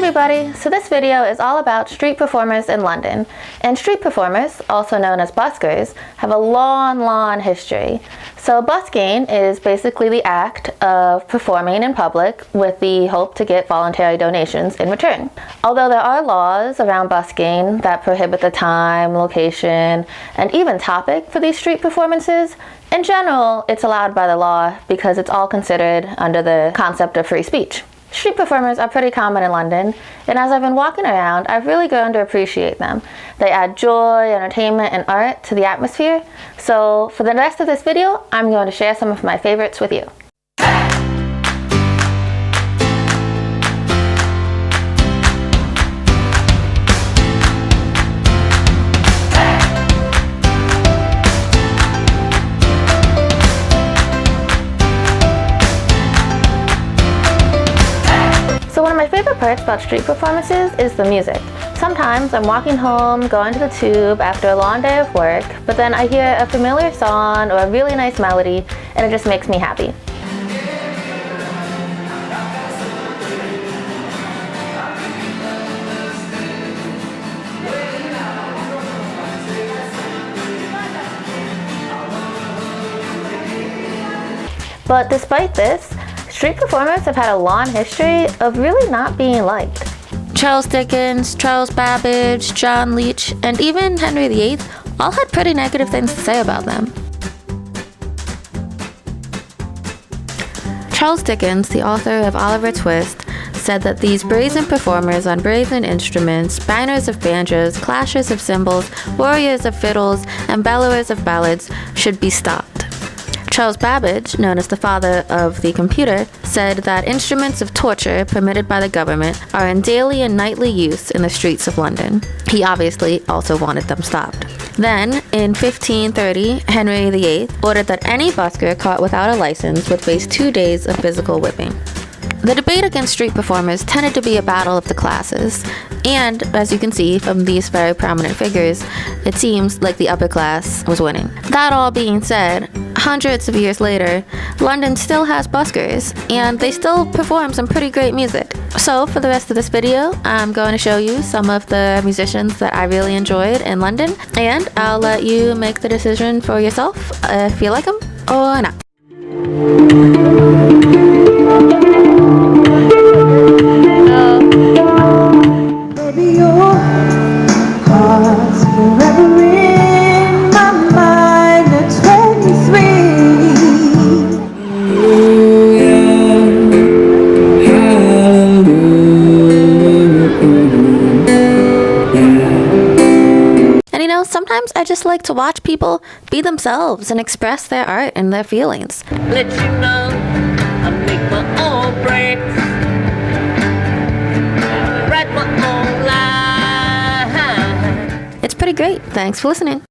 everybody, so this video is all about street performers in London. And street performers, also known as buskers, have a long history. So busking is basically the act of performing in public with the hope to get voluntary donations in return. Although there are laws around busking that prohibit the time, location, and even topic for these street performances, in general, it's allowed by the law because it's all considered under the concept of free speech. Street performers are pretty common in London, and as I've been walking around, I've really grown to appreciate them. They add joy, entertainment, and art to the atmosphere. So for the rest of this video, I'm going to share some of my favorites with you. So one of my favorite parts about street performances is the music. Sometimes I'm walking home, going to the tube after a long day of work, but then I hear a familiar song or a really nice melody, and it just makes me happy. But despite this, street performers have had a long history of really not being liked. Charles Dickens, Charles Babbage, John Leech, and even Henry VIII all had pretty negative things to say about them. Charles Dickens, the author of Oliver Twist, said that these brazen performers on brazen instruments, bangers of banjos, clashers of cymbals, warriors of fiddles, and bellowers of ballads should be stopped. Charles Babbage, known as the father of the computer, said that instruments of torture permitted by the government are in daily and nightly use in the streets of London. He obviously also wanted them stopped. Then, in 1530, Henry VIII ordered that any busker caught without a license would face 2 days of physical whipping. The debate against street performers tended to be a battle of the classes, and as you can see from these very prominent figures, it seems like the upper class was winning. That all being said, hundreds of years later, London still has buskers, and they still perform some pretty great music. So for the rest of this video, I'm going to show you some of the musicians that I really enjoyed in London, and I'll let you make the decision for yourself if you like them or not. Sometimes I just like to watch people be themselves and express their art and their feelings. Let you know I make my own breaks, write my own life. It's pretty great. Thanks for listening.